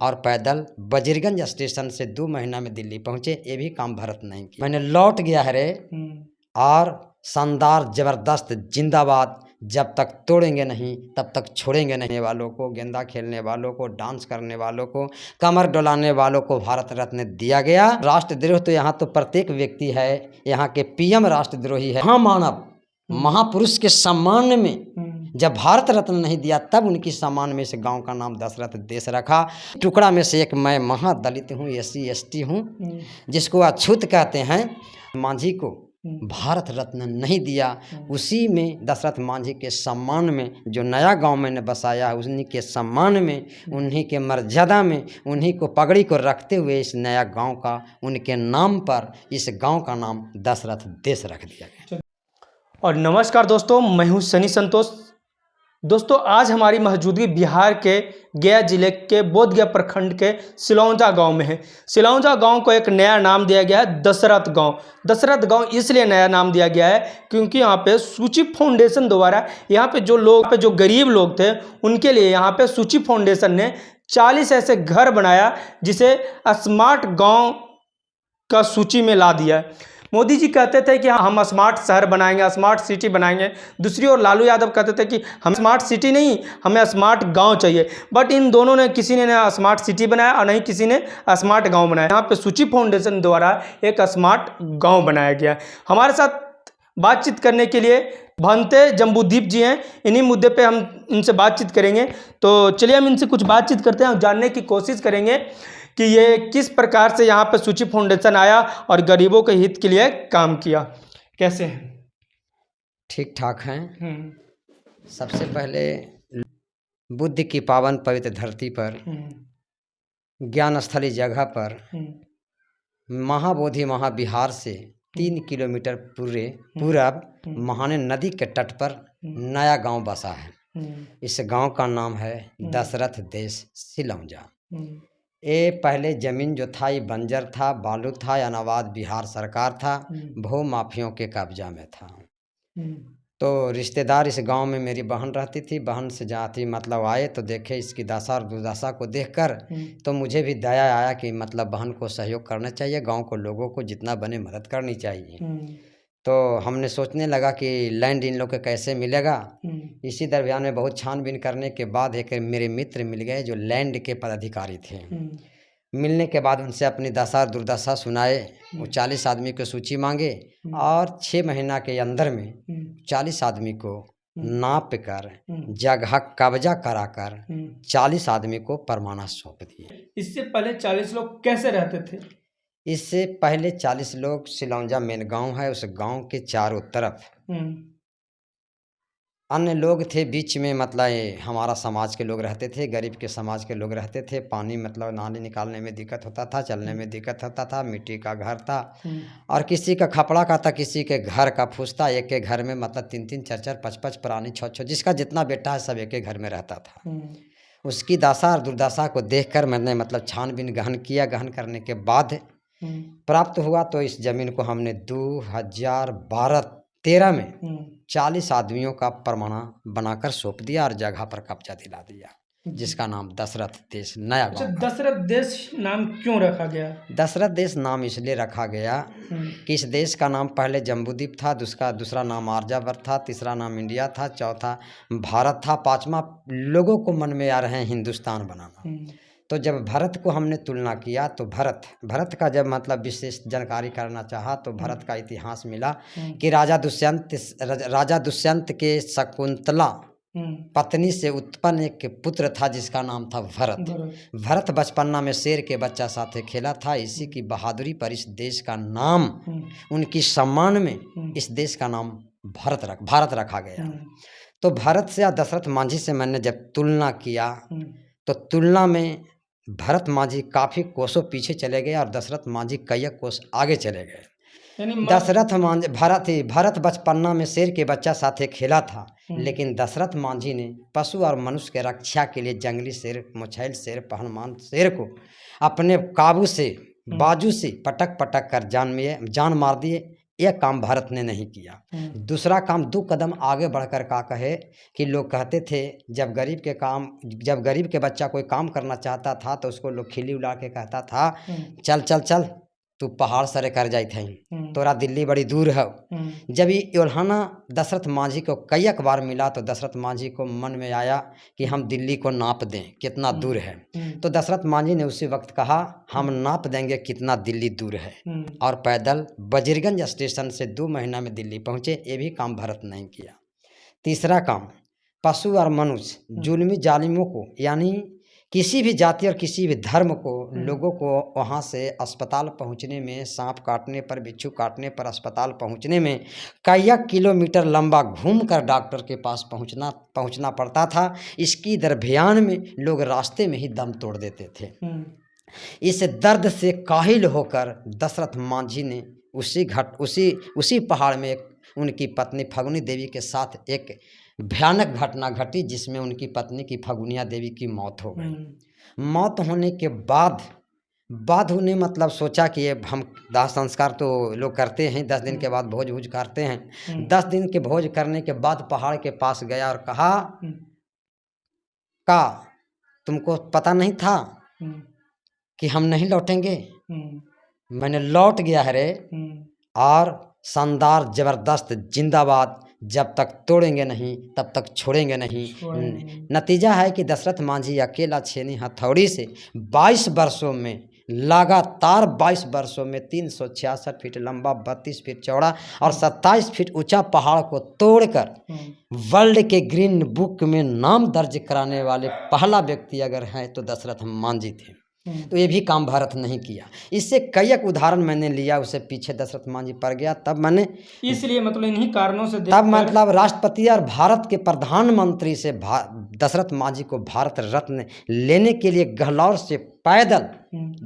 और पैदल वजीरगंज स्टेशन से 2 महीना में दिल्ली पहुंचे। ये भी काम भरत नहीं किया। मैंने लौट गया है रे और शानदार जबरदस्त जिंदाबाद, जब तक तोड़ेंगे नहीं तब तक छोड़ेंगे नहीं वालों को, गेंदा खेलने वालों को, डांस करने वालों को, कमर डोलाने वालों को भारत रत्न दिया गया। राष्ट्रद्रोह तो यहाँ तो प्रत्येक व्यक्ति है, यहाँ के पीएम राष्ट्रद्रोही है। महामानव महापुरुष के सम्मान में जब भारत रत्न नहीं दिया तब उनकी सम्मान में इस गांव का नाम दशरथ देश रखा। टुकड़ा में से एक मैं महादलित हूँ, SC ST हूँ, जिसको अछूत कहते हैं। मांझी को भारत रत्न नहीं दिया, उसी में दशरथ मांझी के सम्मान में जो नया गांव मैंने बसाया, उन्हीं के सम्मान में, उन्हीं के मर्यादा में, उन्हीं को पगड़ी को रखते हुए इस नया गांव का, उनके नाम पर इस गांव का नाम दशरथ देश रख दिया गया। और नमस्कार दोस्तों, मैं हूं सनी संतोष। दोस्तों, आज हमारी मौजूदगी बिहार के गया जिले के बोधगया प्रखंड के सिलौंजा गांव में है। सिलौंजा गांव को एक नया नाम दिया गया है, दशरथ गांव। दशरथ गांव इसलिए नया नाम दिया गया है क्योंकि यहाँ पे सूची फाउंडेशन द्वारा यहाँ पे जो गरीब लोग थे उनके लिए यहाँ पे सूची फाउंडेशन ने 40 ऐसे घर बनाया जिसे स्मार्ट गाँव का सूची में ला दिया है। मोदी जी कहते थे कि हम स्मार्ट शहर बनाएंगे, स्मार्ट सिटी बनाएंगे। दूसरी ओर लालू यादव कहते थे कि हम स्मार्ट सिटी नहीं, हमें स्मार्ट गांव चाहिए। बट इन दोनों ने, किसी ने ना स्मार्ट सिटी बनाया और नहीं किसी ने स्मार्ट गांव बनाया। यहाँ पे सूची फाउंडेशन द्वारा एक स्मार्ट गांव बनाया गया। हमारे साथ बातचीत करने के लिए भंते जम्बूदीप जी हैं। इन्हीं मुद्दे पे हम इनसे बातचीत करेंगे। तो चलिए हम इनसे कुछ बातचीत करते हैं और जानने की कोशिश करेंगे कि ये किस प्रकार से यहाँ पे सूची फाउंडेशन आया और गरीबों के हित के लिए काम किया। कैसे हैं? ठीक ठाक हैं। सबसे पहले बुद्ध की पावन पवित्र धरती पर, ज्ञान स्थली जगह पर, महाबोधि महाविहार से 3 किलोमीटर पूरब महाने नदी के तट पर नया गांव बसा है। इस गांव का नाम है दशरथ देश सिलौंजा। ये पहले ज़मीन जो था ये बंजर था, बालू था, अनाबाद बिहार सरकार था, भू माफियों के कब्जा में था। तो रिश्तेदार इस गांव में मेरी बहन रहती थी। बहन से जाती मतलब आए तो देखे इसकी दशा और दुर्दशा को देखकर तो मुझे भी दया आया कि मतलब बहन को सहयोग करना चाहिए, गांव को, लोगों को जितना बने मदद करनी चाहिए। तो हमने सोचने लगा कि लैंड इन लोग को कैसे मिलेगा। इसी दरमियान में बहुत छानबीन करने के बाद एक मेरे मित्र मिल गए जो लैंड के पदाधिकारी थे। मिलने के बाद उनसे अपनी दशा दुर्दशा सुनाए। वो 40 आदमी को सूची मांगे और 6 महीना के अंदर में 40 आदमी को नाप कर जगह कब्जा कराकर 40 आदमी को परमाना सौंप दिए। इससे पहले 40 लोग कैसे रहते थे? इससे पहले 40 लोग, सिलौंजा मेन गांव है, उस गांव के चारों तरफ अन्य लोग थे। बीच में मतलब हमारा समाज के लोग रहते थे, गरीब के समाज के लोग रहते थे। पानी मतलब नाली निकालने में दिक्कत होता था, चलने में दिक्कत होता था। मिट्टी का घर था और किसी का खपड़ा का था, किसी के घर का फूस था। एक के घर में मतलब 3-3, 4-4, 5-5 प्राणी, 6-6, जिसका जितना बेटा है सब एक के घर में रहता था। उसकी दशा और दुर्दशा को देखकर मैंने मतलब छानबीन गहन किया। गहन करने के बाद प्राप्त हुआ तो इस जमीन को हमने 2012-13 में 40 आदमियों का परमाना बनाकर सौंप दिया और जगह पर कब्जा दिला दिया, जिसका नाम दशरथ देश नया गांव। अच्छा, दशरथ देश नाम क्यों रखा गया? दशरथ देश नाम इसलिए रखा गया कि इस देश का नाम पहले जम्बूद्वीप था, दूसरा नाम आर्यावर्त था, तीसरा नाम इंडिया था, चौथा भारत था, 5वां लोगों को मन में आ रहे हैं हिंदुस्तान बनाना। तो जब भारत को हमने तुलना किया तो भारत का जब मतलब विशेष जानकारी करना चाहा तो भारत का इतिहास मिला कि राजा दुष्यंत के शकुंतला पत्नी से उत्पन्न एक पुत्र था जिसका नाम था भरत। भरत बचपना में शेर के बच्चा साथे खेला था। इसी की बहादुरी पर इस देश का नाम, उनकी सम्मान में इस देश का नाम भारत रखा गया। तो भारत से दशरथ मांझी से मैंने जब तुलना किया तो तुलना में भरत मांझी काफ़ी कोसों पीछे चले गए और दशरथ मांझी कई कोस आगे चले गए। दशरथ मांझी भरत बचपना में शेर के बच्चा साथे खेला था, लेकिन दशरथ मांझी ने पशु और मनुष्य के रक्षा के लिए जंगली शेर, मुछैल शेर, पहलवान शेर को अपने काबू से, बाजू से पटक कर जान मार दिए। यह काम भारत ने नहीं किया। दूसरा काम 2 कदम आगे बढ़कर का कहे कि लोग कहते थे जब गरीब के बच्चा कोई काम करना चाहता था तो उसको लोग खिल्ली उड़ा के कहता था चल चल चल तू पहाड़ सरे कर जाई थे, तोरा दिल्ली बड़ी दूर है। जब ये योल्हाना दशरथ मांझी को कई बार मिला तो दशरथ मांझी को मन में आया कि हम दिल्ली को नाप दें कितना दूर है। तो दशरथ मांझी ने उसी वक्त कहा हम नाप देंगे कितना दिल्ली दूर है, और पैदल बजीरगंज स्टेशन से 2 महीना में दिल्ली पहुँचे। ये भी काम भारत नहीं किया। तीसरा काम, पशु और मनुष्य जुल्मी जालिमों को, यानी किसी भी जाति और किसी भी धर्म को लोगों को वहाँ से अस्पताल पहुँचने में, सांप काटने पर, बिच्छू काटने पर अस्पताल पहुँचने में कई किलोमीटर लंबा घूमकर डॉक्टर के पास पहुँचना पड़ता था। इसकी दरमियान में लोग रास्ते में ही दम तोड़ देते थे। इस दर्द से काहिल होकर दशरथ मांझी ने उसी पहाड़ में उनकी पत्नी फगुनी देवी के साथ एक भयानक घटना घटी जिसमें उनकी पत्नी की फगुनिया देवी की मौत हो गई। मौत होने के बाद उन्हें मतलब सोचा कि ये हम दाह संस्कार तो लोग करते हैं, 10 दिन के बाद भोज करते हैं। 10 दिन के भोज करने के बाद पहाड़ के पास गया और कहा का तुमको पता नहीं था कि हम नहीं लौटेंगे? मैंने लौट गया है रे, और शानदार जबरदस्त जिंदाबाद, जब तक तोड़ेंगे नहीं तब तक छोड़ेंगे नहीं। नतीजा है कि दशरथ मांझी अकेला छेनी हथौड़ी से 22 वर्षों में, लगातार 22 वर्षों में 366 फीट लंबा, 32 फीट चौड़ा और 27 फीट ऊंचा पहाड़ को तोड़कर वर्ल्ड के ग्रीन बुक में नाम दर्ज कराने वाले पहला व्यक्ति अगर हैं तो दशरथ मांझी थे। तो ये भी काम भारत नहीं किया। इससे कई एक उदाहरण मैंने लिया, उससे पीछे दशरथ मांझी पड़ गया। तब मैंने इसलिए मतलब इन्हीं कारणों से तब मतलब राष्ट्रपति और भारत के प्रधानमंत्री से दशरथ मांझी को भारत रत्न लेने के लिए गहलौर से पैदल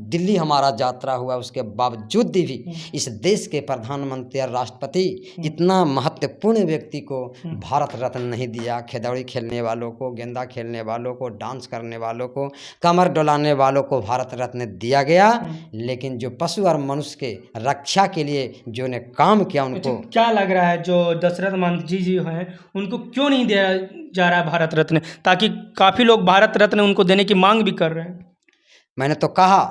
दिल्ली हमारा यात्रा हुआ। उसके बावजूद भी इस देश के प्रधानमंत्री और राष्ट्रपति इतना महत्वपूर्ण व्यक्ति को भारत रत्न नहीं दिया। खिदौड़ी खेलने वालों को, गेंदा खेलने वालों को, डांस करने वालों को, कमर डोलाने वालों को भारत रत्न दिया गया, लेकिन जो पशु और मनुष्य के रक्षा के लिए जो ने काम किया उनको क्या लग रहा है जो दशरथ मांझी जी हैं उनको क्यों नहीं दिया जा रहा है भारत रत्न? ताकि काफ़ी लोग भारत रत्न उनको देने की मांग भी कर रहे हैं। मैंने तो कहा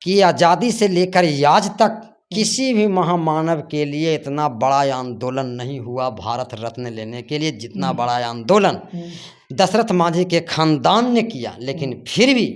कि आज़ादी से लेकर आज तक किसी भी महामानव के लिए इतना बड़ा आंदोलन नहीं हुआ भारत रत्न लेने के लिए जितना बड़ा आंदोलन दशरथ मांझी के खानदान ने किया। लेकिन फिर भी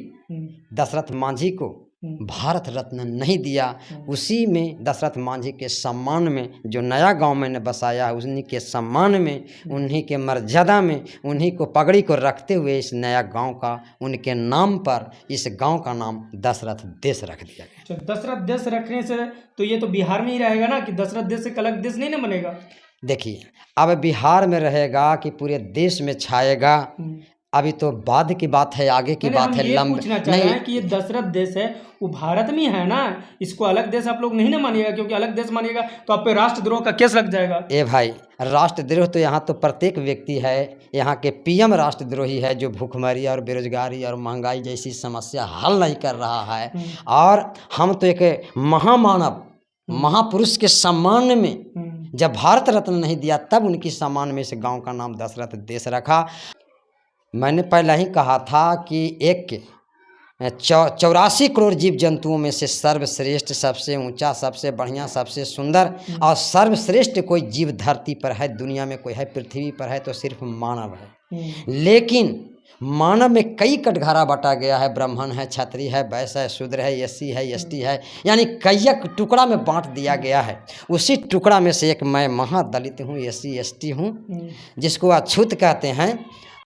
दशरथ मांझी को भारत रत्न नहीं दिया। उसी में दशरथ मांझी के सम्मान में जो नया गांव मैंने बसाया है, उन्हीं के सम्मान में, उन्हीं के मर्यादा में, उन्हीं को पगड़ी को रखते हुए इस नया गांव का, उनके नाम पर इस गांव का नाम दशरथ देश रख दिया गया। दशरथ देश रखने से तो ये तो बिहार में ही रहेगा ना, कि दशरथ देश से अलग देश नहीं ना बनेगा? देखिए, अब बिहार में रहेगा कि पूरे देश में छाएगा, अभी तो बाद की बात है, आगे की बात है। पूछना चाह रहे हैं कि ये दशरथ देश है वो भारत में है ना, इसको अलग देश आप लोग नहीं ना मानिएगा, क्योंकि अलग देश मानिएगा तो आप पे राष्ट्रद्रोह का केस लग जाएगा। ए भाई, राष्ट्रद्रोह तो यहाँ तो प्रत्येक व्यक्ति है, यहाँ के पीएम राष्ट्रद्रोही है जो भूखमरी और बेरोजगारी और महंगाई जैसी समस्या हल नहीं कर रहा है। और हम तो एक महामानव महापुरुष के सम्मान में जब भारत रत्न नहीं दिया तब उनकी सम्मान में इस गाँव का नाम दशरथ देश रखा। मैंने पहले ही कहा था कि एक 84 करोड़ जीव जंतुओं में से सर्वश्रेष्ठ, सबसे ऊंचा, सबसे बढ़िया, सबसे सुंदर और सर्वश्रेष्ठ कोई जीव धरती पर है, दुनिया में कोई है, पृथ्वी पर है तो सिर्फ मानव है। लेकिन मानव में कई कटघरा बटा गया है, ब्राह्मण है, क्षत्रिय है, वैश्य है, शूद्र है, एससी है, एसटी है, यानी कई टुकड़ा में बांट दिया गया है। उसी टुकड़ा में से एक मैं महादलित हूँ, एससी एसटी हूँ, जिसको अछूत कहते हैं।